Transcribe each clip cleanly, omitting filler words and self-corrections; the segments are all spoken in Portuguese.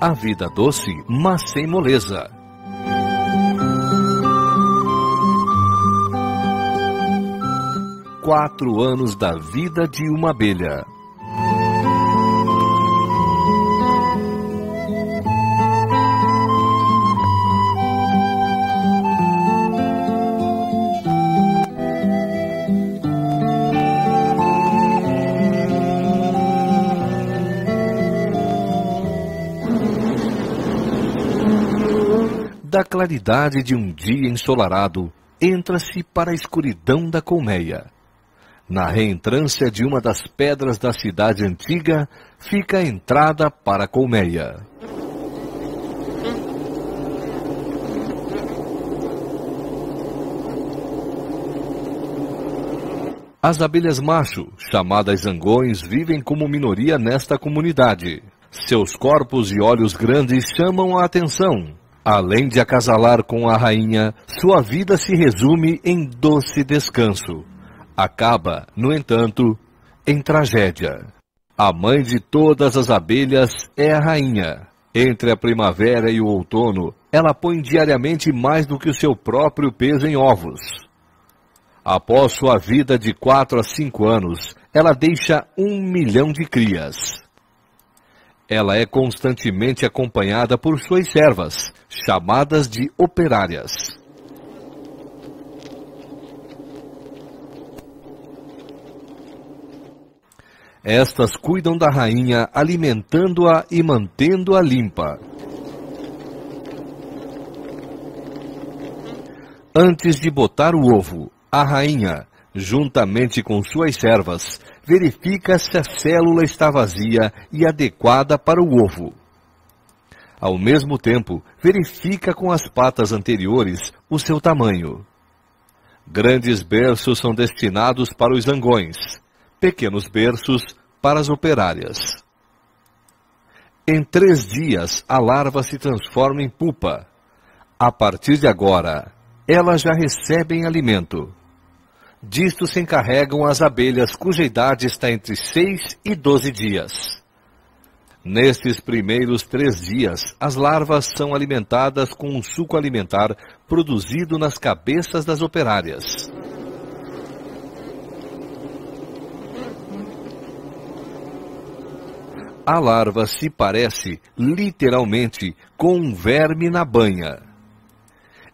A vida doce, mas sem moleza. Quatro anos da vida de uma abelha. Da claridade de um dia ensolarado, entra-se para a escuridão da colmeia. Na reentrância de uma das pedras da cidade antiga, fica a entrada para a colmeia. As abelhas macho, chamadas zangões, vivem como minoria nesta comunidade. Seus corpos e olhos grandes chamam a atenção. Além de acasalar com a rainha, sua vida se resume em doce descanso. Acaba, no entanto, em tragédia. A mãe de todas as abelhas é a rainha. Entre a primavera e o outono, ela põe diariamente mais do que o seu próprio peso em ovos. Após sua vida de 4 a 5 anos, ela deixa 1 milhão de crias. Ela é constantemente acompanhada por suas servas, chamadas de operárias. Estas cuidam da rainha, alimentando-a e mantendo-a limpa. Antes de botar o ovo, a rainha, juntamente com suas servas, verifica se a célula está vazia e adequada para o ovo. Ao mesmo tempo, verifica com as patas anteriores o seu tamanho. Grandes berços são destinados para os zangões, pequenos berços para as operárias. Em 3 dias, a larva se transforma em pupa. A partir de agora, elas já recebem alimento. Disto se encarregam as abelhas cuja idade está entre 6 e 12 dias. Nestes primeiros 3 dias, as larvas são alimentadas com um suco alimentar produzido nas cabeças das operárias. A larva se parece, literalmente, com um verme na banha.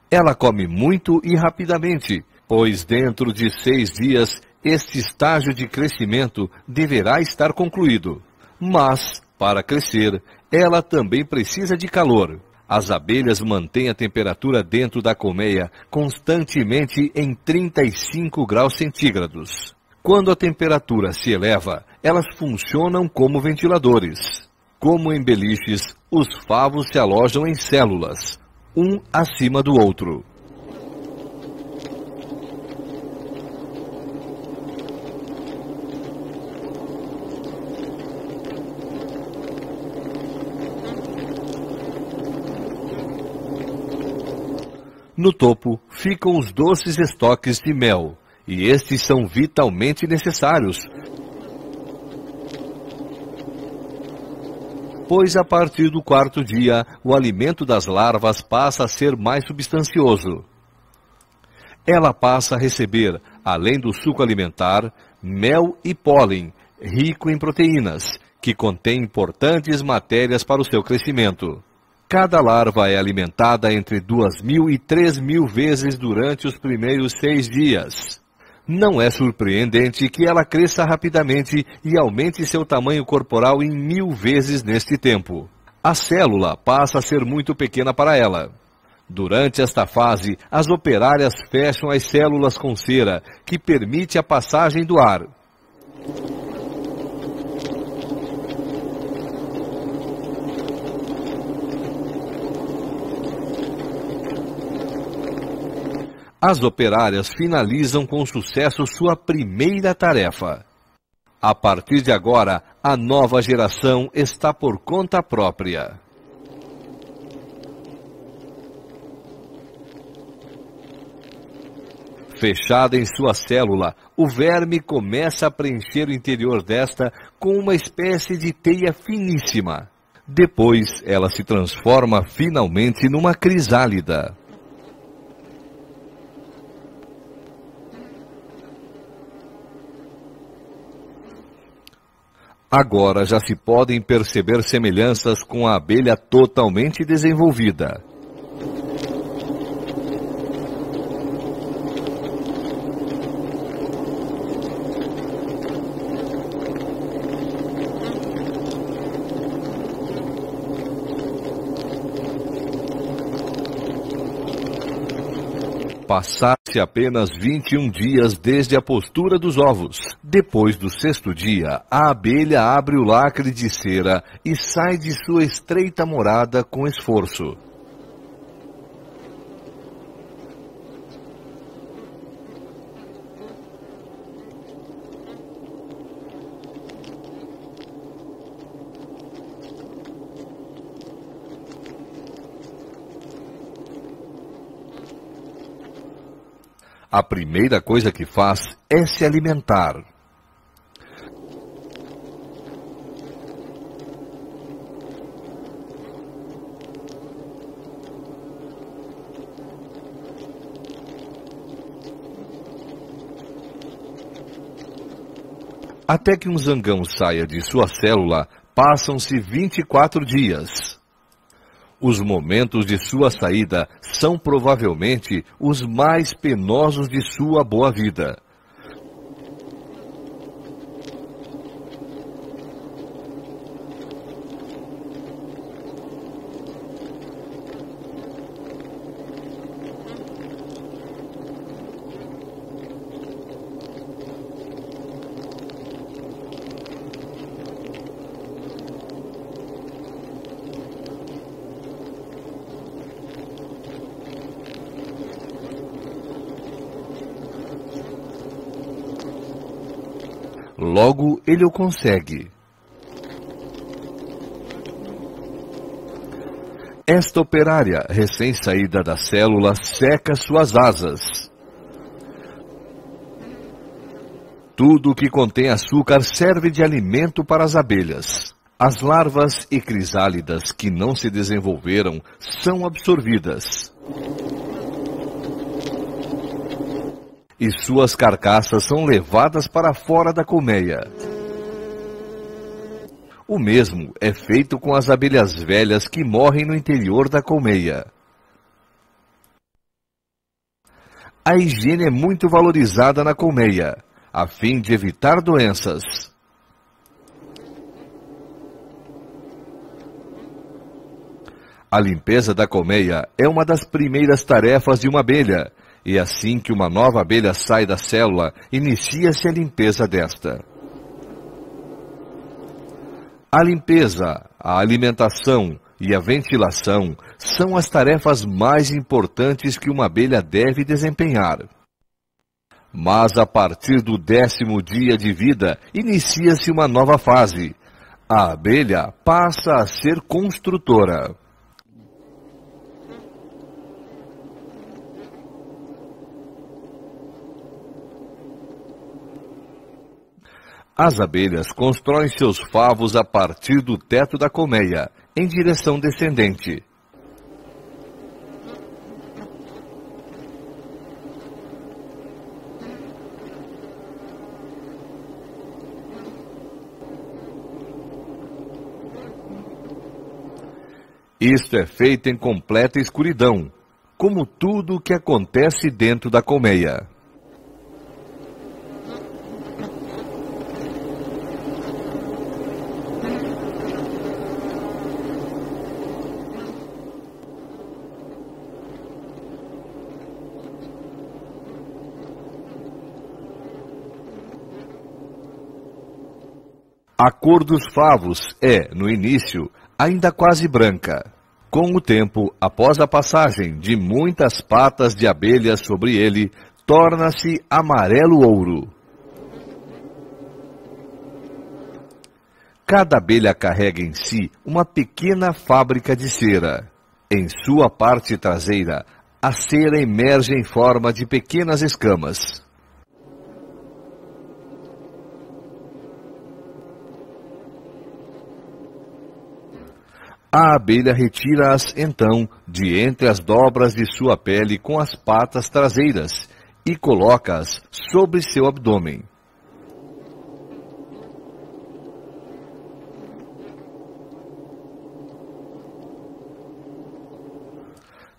Ela come muito e rapidamente, pois dentro de 6 dias, este estágio de crescimento deverá estar concluído. Mas, para crescer, ela também precisa de calor. As abelhas mantêm a temperatura dentro da colmeia constantemente em 35 graus centígrados. Quando a temperatura se eleva, elas funcionam como ventiladores. Como em beliches, os favos se alojam em células, um acima do outro. No topo ficam os doces estoques de mel, e estes são vitalmente necessários, pois a partir do 4º dia, o alimento das larvas passa a ser mais substancioso. Ela passa a receber, além do suco alimentar, mel e pólen, rico em proteínas, que contém importantes matérias para o seu crescimento. Cada larva é alimentada entre 2.000 e 3.000 vezes durante os primeiros 6 dias. Não é surpreendente que ela cresça rapidamente e aumente seu tamanho corporal em 1000 vezes neste tempo. A célula passa a ser muito pequena para ela. Durante esta fase, as operárias fecham as células com cera, que permite a passagem do ar. As operárias finalizam com sucesso sua primeira tarefa. A partir de agora, a nova geração está por conta própria. Fechada em sua célula, o verme começa a preencher o interior desta com uma espécie de teia finíssima. Depois, ela se transforma finalmente numa crisálida. Agora já se podem perceber semelhanças com a abelha totalmente desenvolvida. Passaram-se apenas 21 dias desde a postura dos ovos. Depois do 6º dia, a abelha abre o lacre de cera e sai de sua estreita morada com esforço. A primeira coisa que faz é se alimentar. Até que um zangão saia de sua célula, passam-se 24 dias. Os momentos de sua saída são provavelmente os mais penosos de sua boa vida. Logo, ele o consegue. Esta operária, recém-saída da célula, seca suas asas. Tudo o que contém açúcar serve de alimento para as abelhas. As larvas e crisálidas que não se desenvolveram são absorvidas. E suas carcaças são levadas para fora da colmeia. O mesmo é feito com as abelhas velhas que morrem no interior da colmeia. A higiene é muito valorizada na colmeia, a fim de evitar doenças. A limpeza da colmeia é uma das primeiras tarefas de uma abelha, e assim que uma nova abelha sai da célula, inicia-se a limpeza desta. A limpeza, a alimentação e a ventilação são as tarefas mais importantes que uma abelha deve desempenhar. Mas a partir do 10º dia de vida, inicia-se uma nova fase. A abelha passa a ser construtora. As abelhas constroem seus favos a partir do teto da colmeia, em direção descendente. Isto é feito em completa escuridão, como tudo o que acontece dentro da colmeia. A cor dos favos é, no início, ainda quase branca. Com o tempo, após a passagem de muitas patas de abelhas sobre ele, torna-se amarelo-ouro. Cada abelha carrega em si uma pequena fábrica de cera. Em sua parte traseira, a cera emerge em forma de pequenas escamas. A abelha retira-as, então, de entre as dobras de sua pele com as patas traseiras e coloca-as sobre seu abdômen.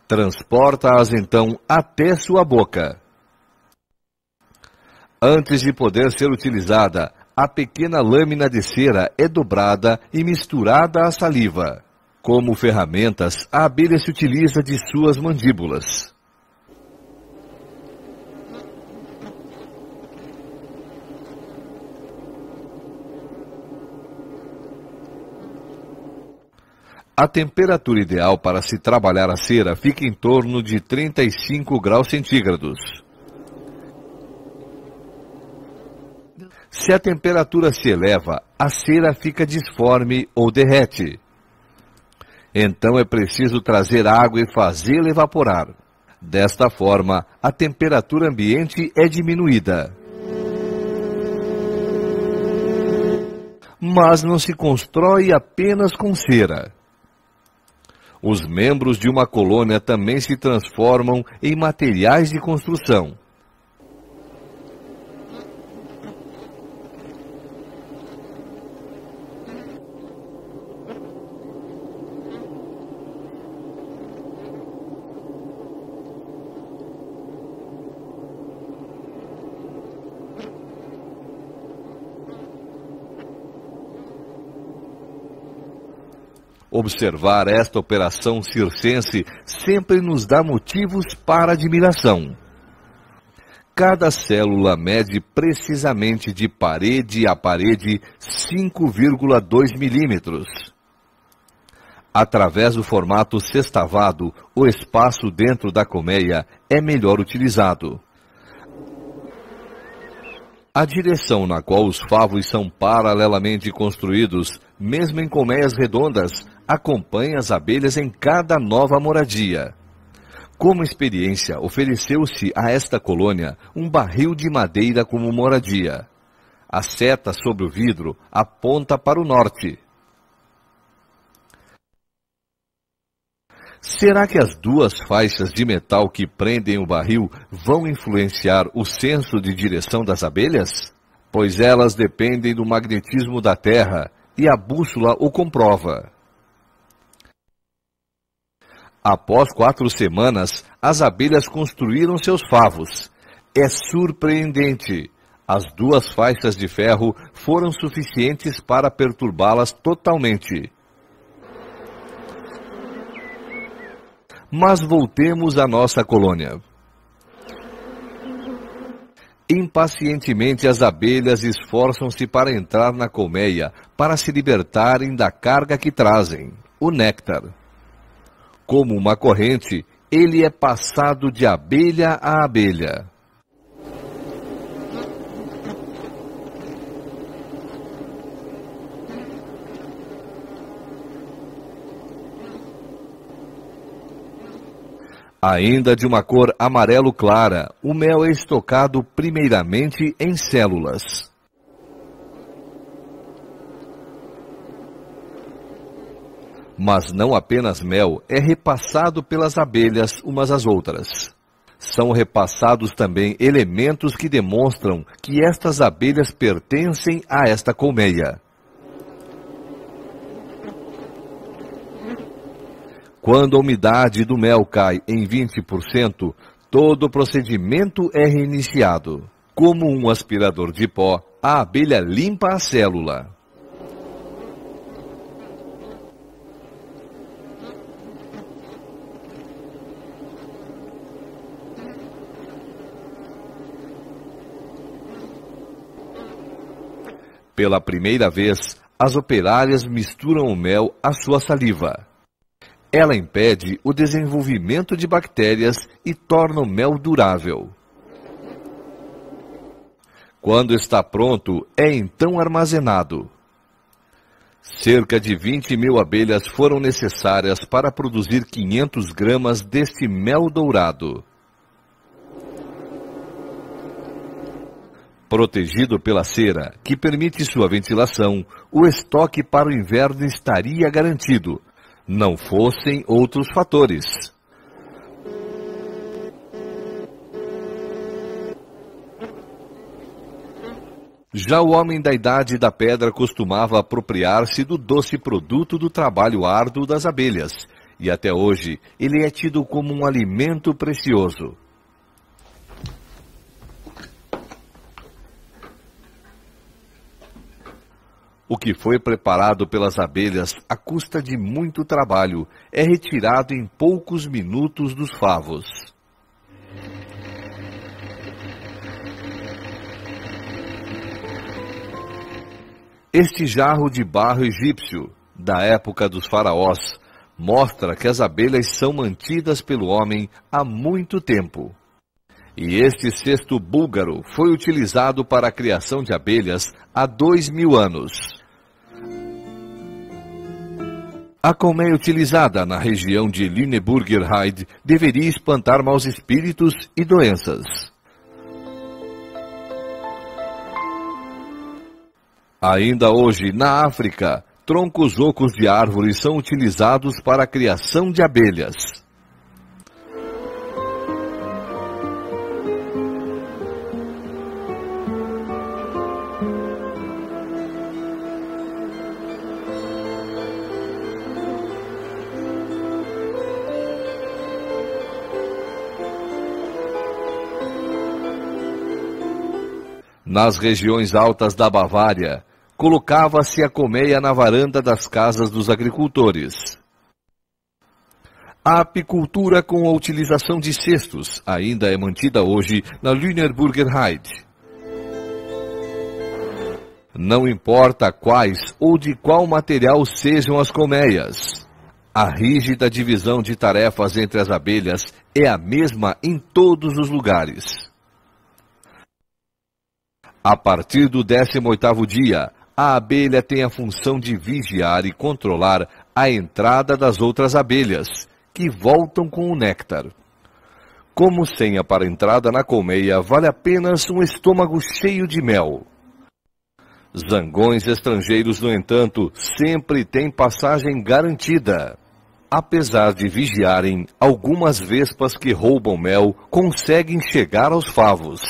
Transporta-as, então, até sua boca. Antes de poder ser utilizada, a pequena lâmina de cera é dobrada e misturada à saliva. Como ferramentas, a abelha se utiliza de suas mandíbulas. A temperatura ideal para se trabalhar a cera fica em torno de 35 graus centígrados. Se a temperatura se eleva, a cera fica disforme ou derrete. Então é preciso trazer água e fazê-la evaporar. Desta forma, a temperatura ambiente é diminuída. Mas não se constrói apenas com cera. Os membros de uma colônia também se transformam em materiais de construção. Observar esta operação circense sempre nos dá motivos para admiração. Cada célula mede precisamente de parede a parede 5,2 milímetros. Através do formato sextavado, o espaço dentro da colmeia é melhor utilizado. A direção na qual os favos são paralelamente construídos, mesmo em colmeias redondas, acompanha as abelhas em cada nova moradia. Como experiência, ofereceu-se a esta colônia um barril de madeira como moradia. A seta sobre o vidro aponta para o norte. Será que as duas faixas de metal que prendem o barril vão influenciar o senso de direção das abelhas? Pois elas dependem do magnetismo da Terra e a bússola o comprova. Após 4 semanas, as abelhas construíram seus favos. É surpreendente. As duas faixas de ferro foram suficientes para perturbá-las totalmente. Mas voltemos à nossa colônia. Impacientemente as abelhas esforçam-se para entrar na colmeia, para se libertarem da carga que trazem, o néctar. Como uma corrente, ele é passado de abelha a abelha. Ainda de uma cor amarelo clara, o mel é estocado primeiramente em células. Mas não apenas mel é repassado pelas abelhas umas às outras. São repassados também elementos que demonstram que estas abelhas pertencem a esta colmeia. Quando a umidade do mel cai em 20%, todo o procedimento é reiniciado. Como um aspirador de pó, a abelha limpa a célula. Pela primeira vez, as operárias misturam o mel à sua saliva. Ela impede o desenvolvimento de bactérias e torna o mel durável. Quando está pronto, é então armazenado. Cerca de 20.000 abelhas foram necessárias para produzir 500 gramas deste mel dourado. Protegido pela cera, que permite sua ventilação, o estoque para o inverno estaria garantido. não fossem outros fatores. Já o homem da Idade da Pedra costumava apropriar-se do doce produto do trabalho árduo das abelhas, e até hoje ele é tido como um alimento precioso. O que foi preparado pelas abelhas à custa de muito trabalho é retirado em poucos minutos dos favos. Este jarro de barro egípcio, da época dos faraós, mostra que as abelhas são mantidas pelo homem há muito tempo. E este cesto búlgaro foi utilizado para a criação de abelhas há 2000 anos. A colmeia utilizada na região de Lüneburger Heide deveria espantar maus espíritos e doenças. Ainda hoje, na África, troncos ocos de árvores são utilizados para a criação de abelhas. Nas regiões altas da Bavária, colocava-se a colmeia na varanda das casas dos agricultores. A apicultura com a utilização de cestos ainda é mantida hoje na Lüneburger Heide. Não importa quais ou de qual material sejam as colmeias, a rígida divisão de tarefas entre as abelhas é a mesma em todos os lugares. A partir do 18º dia, a abelha tem a função de vigiar e controlar a entrada das outras abelhas, que voltam com o néctar. Como senha para a entrada na colmeia, vale apenas um estômago cheio de mel. Zangões estrangeiros, no entanto, sempre têm passagem garantida. Apesar de vigiarem, algumas vespas que roubam mel conseguem chegar aos favos.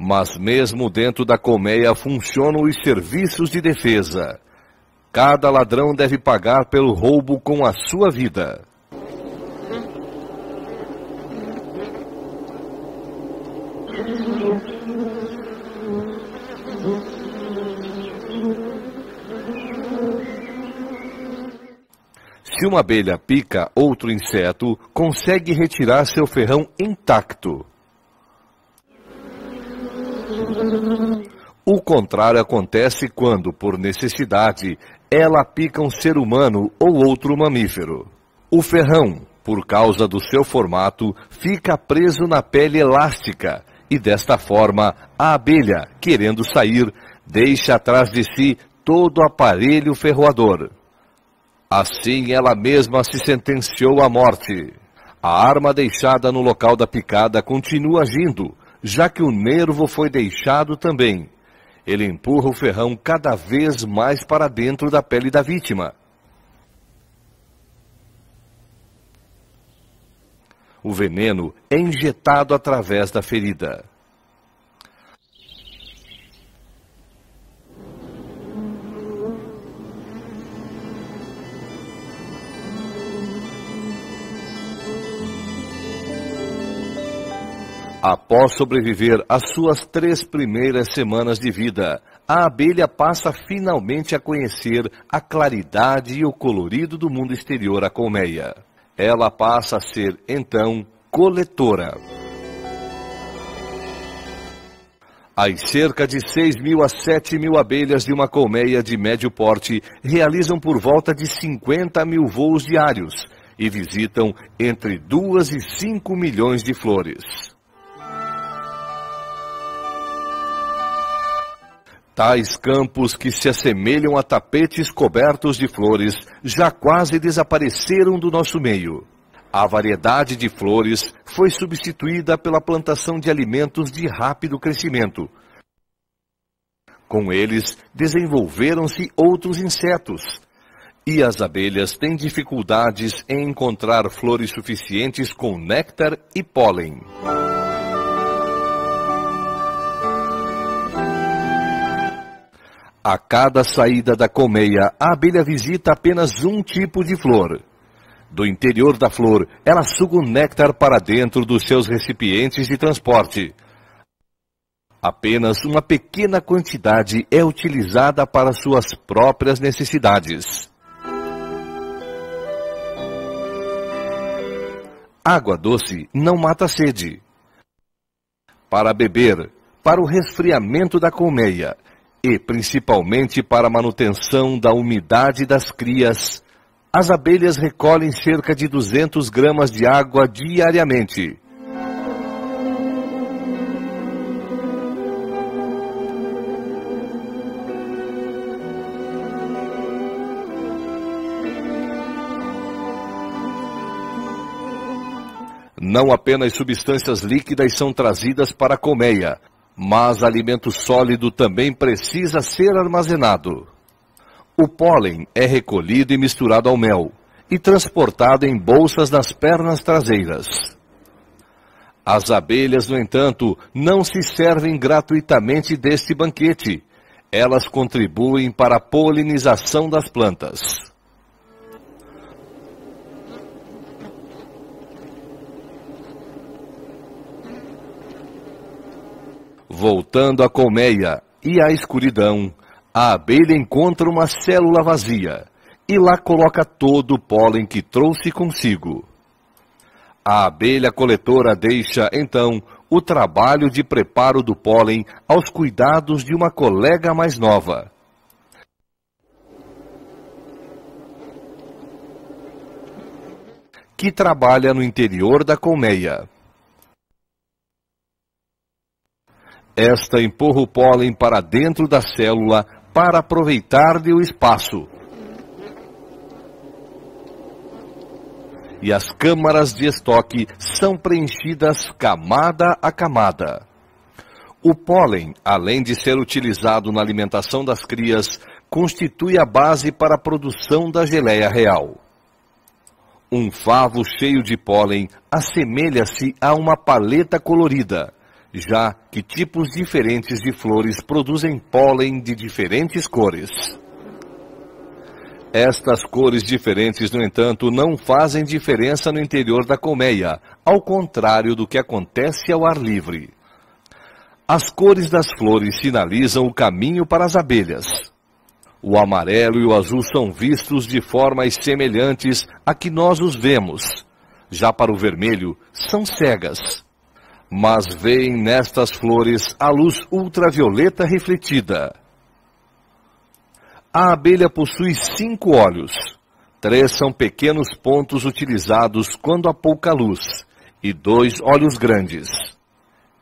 Mas mesmo dentro da colmeia funcionam os serviços de defesa. Cada ladrão deve pagar pelo roubo com a sua vida. Se uma abelha pica outro inseto, consegue retirar seu ferrão intacto. O contrário acontece quando, por necessidade, ela pica um ser humano ou outro mamífero. O ferrão, por causa do seu formato, fica preso na pele elástica e, desta forma, a abelha, querendo sair, deixa atrás de si todo o aparelho ferroador. Assim, ela mesma se sentenciou à morte. A arma deixada no local da picada continua agindo, já que o nervo foi deixado também. Ele empurra o ferrão cada vez mais para dentro da pele da vítima. O veneno é injetado através da ferida. Após sobreviver às suas 3 primeiras semanas de vida, a abelha passa finalmente a conhecer a claridade e o colorido do mundo exterior à colmeia. Ela passa a ser, então, coletora. As cerca de 6.000 a 7.000 abelhas de uma colmeia de médio porte realizam por volta de 50.000 voos diários e visitam entre 2 e 5 milhões de flores. Tais campos que se assemelham a tapetes cobertos de flores já quase desapareceram do nosso meio. A variedade de flores foi substituída pela plantação de alimentos de rápido crescimento. Com eles, desenvolveram-se outros insetos. E as abelhas têm dificuldades em encontrar flores suficientes com néctar e pólen. A cada saída da colmeia, a abelha visita apenas um tipo de flor. Do interior da flor, ela suga o néctar para dentro dos seus recipientes de transporte. Apenas uma pequena quantidade é utilizada para suas próprias necessidades. Água doce não mata a sede. Para beber, para o resfriamento da colmeia e principalmente para a manutenção da umidade das crias, as abelhas recolhem cerca de 200 gramas de água diariamente. Não apenas substâncias líquidas são trazidas para a colmeia, mas alimento sólido também precisa ser armazenado. O pólen é recolhido e misturado ao mel e transportado em bolsas nas pernas traseiras. As abelhas, no entanto, não se servem gratuitamente deste banquete. Elas contribuem para a polinização das plantas. Voltando à colmeia e à escuridão, a abelha encontra uma célula vazia e lá coloca todo o pólen que trouxe consigo. A abelha coletora deixa, então, o trabalho de preparo do pólen aos cuidados de uma colega mais nova. Que trabalha no interior da colmeia. Esta empurra o pólen para dentro da célula para aproveitar-lhe o espaço. E as câmaras de estoque são preenchidas camada a camada. O pólen, além de ser utilizado na alimentação das crias, constitui a base para a produção da geleia real. Um favo cheio de pólen assemelha-se a uma paleta colorida, já que tipos diferentes de flores produzem pólen de diferentes cores. Estas cores diferentes, no entanto, não fazem diferença no interior da colmeia, ao contrário do que acontece ao ar livre. As cores das flores sinalizam o caminho para as abelhas. O amarelo e o azul são vistos de formas semelhantes a que nós os vemos. Já para o vermelho, são cegas. Mas veem nestas flores a luz ultravioleta refletida. A abelha possui 5 olhos. 3 são pequenos pontos utilizados quando há pouca luz, e 2 olhos grandes.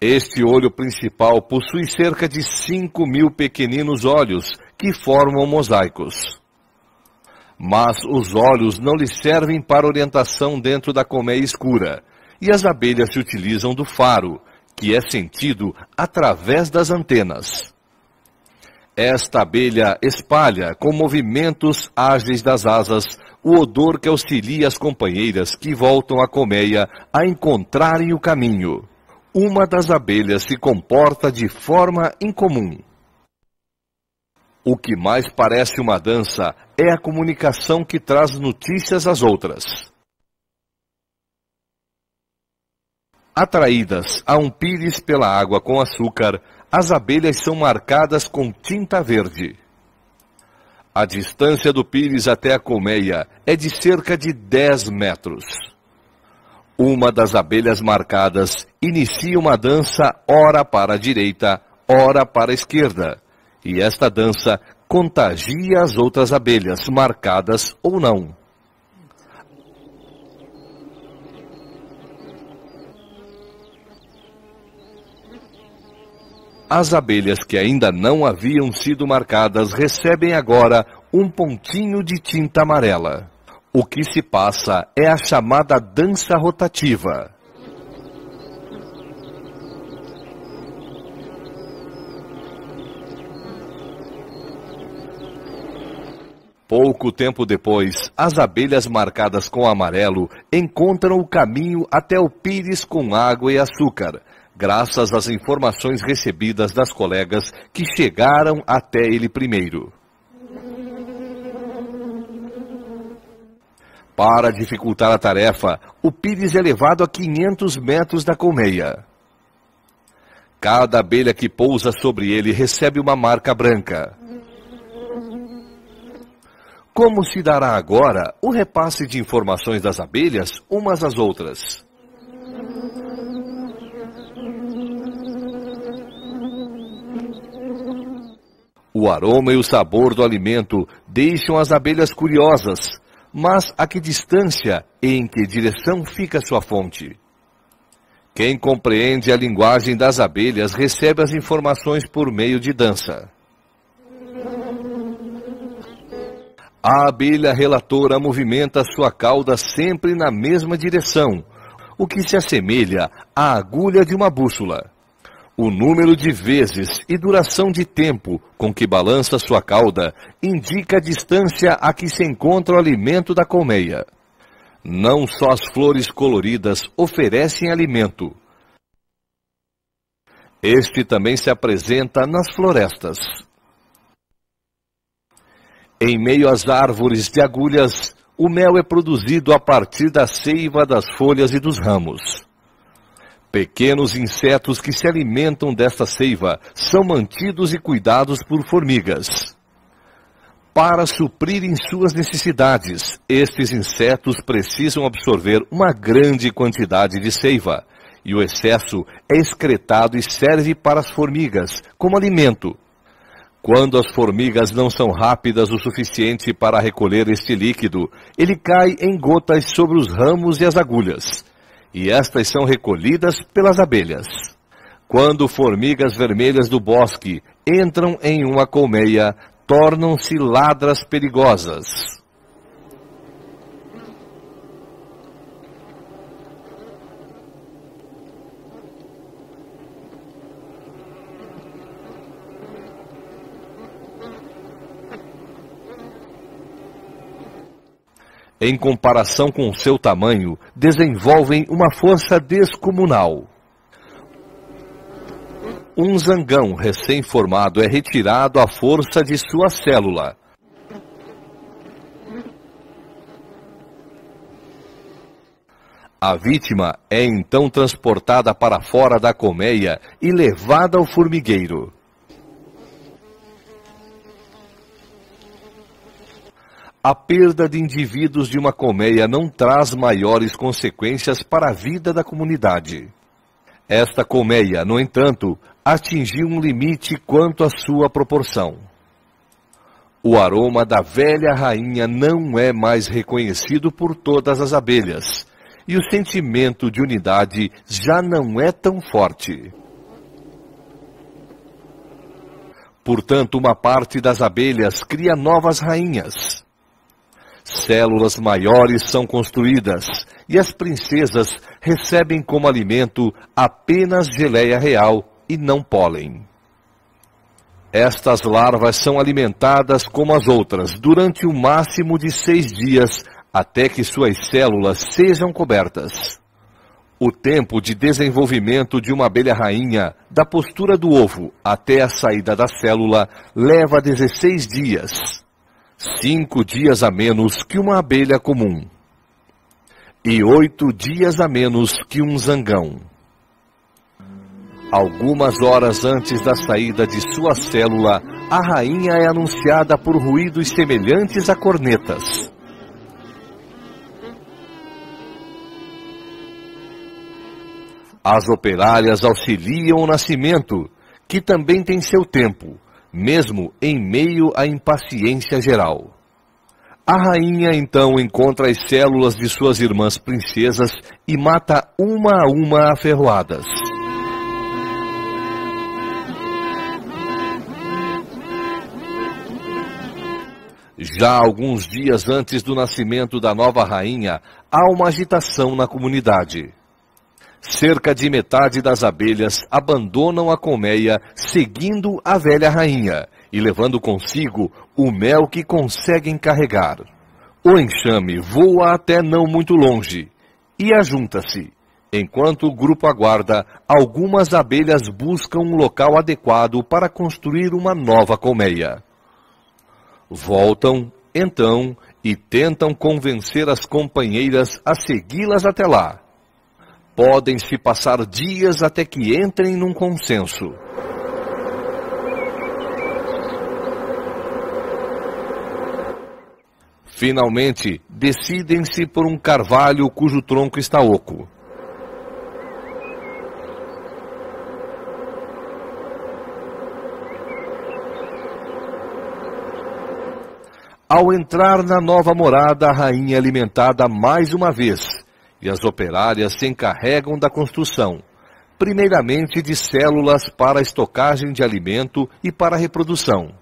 Este olho principal possui cerca de 5.000 pequeninos olhos, que formam mosaicos. Mas os olhos não lhes servem para orientação dentro da colmeia escura, e as abelhas se utilizam do faro, que é sentido através das antenas. Esta abelha espalha, com movimentos ágeis das asas, o odor que auxilia as companheiras que voltam à colmeia a encontrarem o caminho. Uma das abelhas se comporta de forma incomum. O que mais parece uma dança é a comunicação que traz notícias às outras. Atraídas a um pires pela água com açúcar, as abelhas são marcadas com tinta verde. A distância do pires até a colmeia é de cerca de 10 metros. Uma das abelhas marcadas inicia uma dança ora para a direita, ora para a esquerda, e esta dança contagia as outras abelhas, marcadas ou não. As abelhas que ainda não haviam sido marcadas recebem agora um pontinho de tinta amarela. O que se passa é a chamada dança rotativa. Pouco tempo depois, as abelhas marcadas com amarelo encontram o caminho até o pires com água e açúcar, graças às informações recebidas das colegas que chegaram até ele primeiro. Para dificultar a tarefa, o pires é levado a 500 metros da colmeia. Cada abelha que pousa sobre ele recebe uma marca branca. Como se dará agora o repasse de informações das abelhas umas às outras? O aroma e o sabor do alimento deixam as abelhas curiosas, mas a que distância e em que direção fica sua fonte? Quem compreende a linguagem das abelhas recebe as informações por meio de dança. A abelha relatora movimenta sua cauda sempre na mesma direção, o que se assemelha à agulha de uma bússola. O número de vezes e duração de tempo com que balança sua cauda indica a distância a que se encontra o alimento da colmeia. Não só as flores coloridas oferecem alimento. Este também se apresenta nas florestas. Em meio às árvores de agulhas, o mel é produzido a partir da seiva das folhas e dos ramos. Pequenos insetos que se alimentam desta seiva são mantidos e cuidados por formigas. Para suprirem suas necessidades, estes insetos precisam absorver uma grande quantidade de seiva, e o excesso é excretado e serve para as formigas como alimento. Quando as formigas não são rápidas o suficiente para recolher este líquido, ele cai em gotas sobre os ramos e as agulhas, e estas são recolhidas pelas abelhas. Quando formigas vermelhas do bosque entram em uma colmeia, tornam-se ladras perigosas. Em comparação com seu tamanho, desenvolvem uma força descomunal. Um zangão recém-formado é retirado à força de sua célula. A vítima é então transportada para fora da colmeia e levada ao formigueiro. A perda de indivíduos de uma colmeia não traz maiores consequências para a vida da comunidade. Esta colmeia, no entanto, atingiu um limite quanto à sua proporção. O aroma da velha rainha não é mais reconhecido por todas as abelhas, e o sentimento de unidade já não é tão forte. Portanto, uma parte das abelhas cria novas rainhas. Células maiores são construídas e as princesas recebem como alimento apenas geleia real e não pólen. Estas larvas são alimentadas como as outras durante o máximo de 6 dias até que suas células sejam cobertas. O tempo de desenvolvimento de uma abelha rainha, da postura do ovo até a saída da célula, leva 16 dias. 5 dias a menos que uma abelha comum, e 8 dias a menos que um zangão. Algumas horas antes da saída de sua célula, a rainha é anunciada por ruídos semelhantes a cornetas. As operárias auxiliam o nascimento, que também tem seu tempo, mesmo em meio à impaciência geral. A rainha então encontra as células de suas irmãs princesas e mata uma a uma a ferroadas. Já alguns dias antes do nascimento da nova rainha, há uma agitação na comunidade. Cerca de metade das abelhas abandonam a colmeia seguindo a velha rainha, e levando consigo o mel que conseguem carregar. O enxame voa até não muito longe e ajunta-se. Enquanto o grupo aguarda, algumas abelhas buscam um local adequado para construir uma nova colmeia. Voltam, então, e tentam convencer as companheiras a segui-las até lá. Podem-se passar dias até que entrem num consenso. Finalmente, decidem-se por um carvalho cujo tronco está oco. Ao entrar na nova morada, a rainha é alimentada mais uma vez, e as operárias se encarregam da construção, primeiramente de células para a estocagem de alimento e para a reprodução.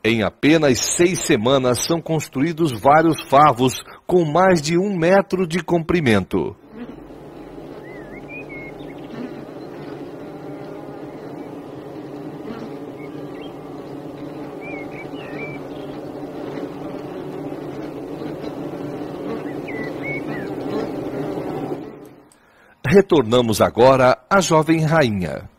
Em apenas 6 semanas são construídos vários favos com mais de 1 metro de comprimento. Retornamos agora à jovem rainha.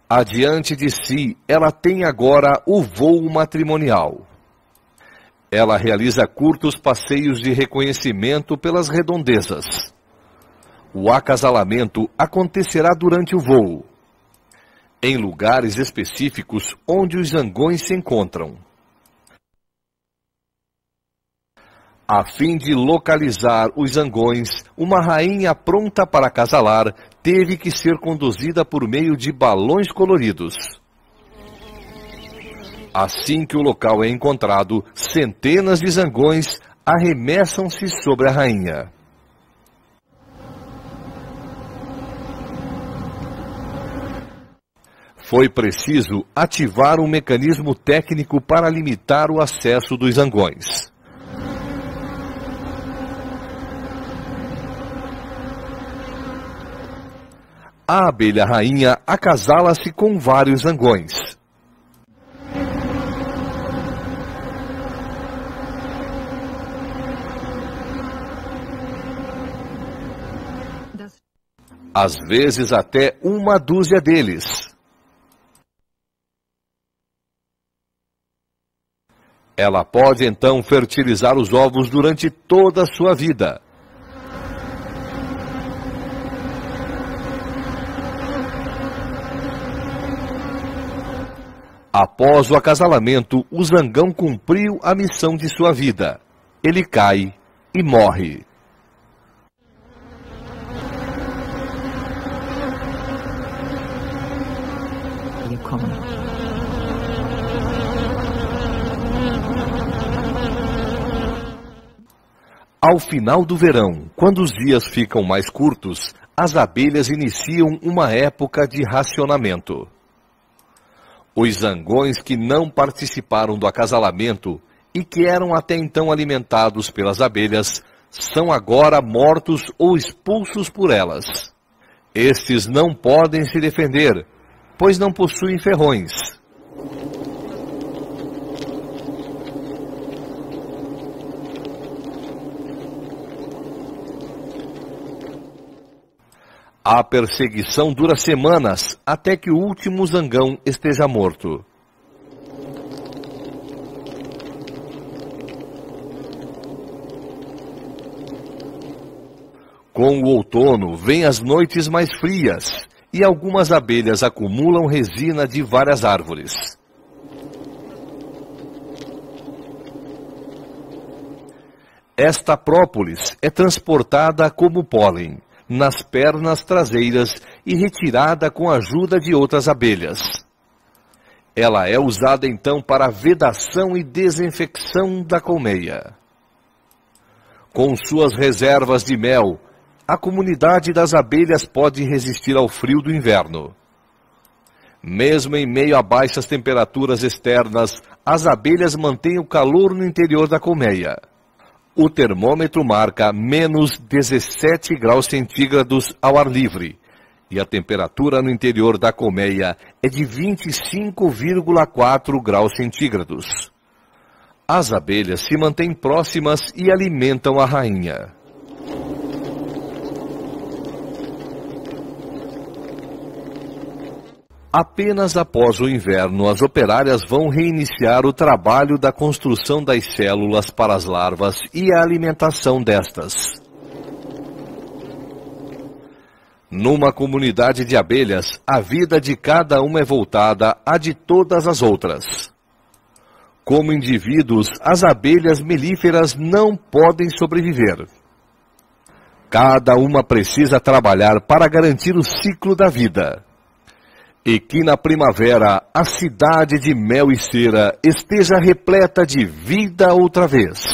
Adiante de si, ela tem agora o voo matrimonial. Ela realiza curtos passeios de reconhecimento pelas redondezas. O acasalamento acontecerá durante o voo, em lugares específicos onde os zangões se encontram. A fim de localizar os zangões, uma rainha pronta para acasalar teve que ser conduzida por meio de balões coloridos. Assim que o local é encontrado, centenas de zangões arremessam-se sobre a rainha. Foi preciso ativar um mecanismo técnico para limitar o acesso dos zangões. A abelha rainha acasala-se com vários zangões. Às vezes até 1 dúzia deles. Ela pode então fertilizar os ovos durante toda a sua vida. Após o acasalamento, o zangão cumpriu a missão de sua vida. Ele cai e morre. Ao final do verão, quando os dias ficam mais curtos, as abelhas iniciam uma época de racionamento. Os zangões que não participaram do acasalamento e que eram até então alimentados pelas abelhas, são agora mortos ou expulsos por elas. Estes não podem se defender, pois não possuem ferrões. A perseguição dura semanas, até que o último zangão esteja morto. Com o outono, vêm as noites mais frias, e algumas abelhas acumulam resina de várias árvores. Esta própolis é transportada como pólen nas pernas traseiras e retirada com a ajuda de outras abelhas. Ela é usada então para a vedação e desinfecção da colmeia. Com suas reservas de mel, a comunidade das abelhas pode resistir ao frio do inverno. Mesmo em meio a baixas temperaturas externas, as abelhas mantêm o calor no interior da colmeia. O termômetro marca menos 17 graus centígrados ao ar livre, e a temperatura no interior da colmeia é de 25,4 graus centígrados. As abelhas se mantêm próximas e alimentam a rainha. Apenas após o inverno, as operárias vão reiniciar o trabalho da construção das células para as larvas e a alimentação destas. Numa comunidade de abelhas, a vida de cada uma é voltada à de todas as outras. Como indivíduos, as abelhas melíferas não podem sobreviver. Cada uma precisa trabalhar para garantir o ciclo da vida. E que na primavera a cidade de mel e cera esteja repleta de vida outra vez.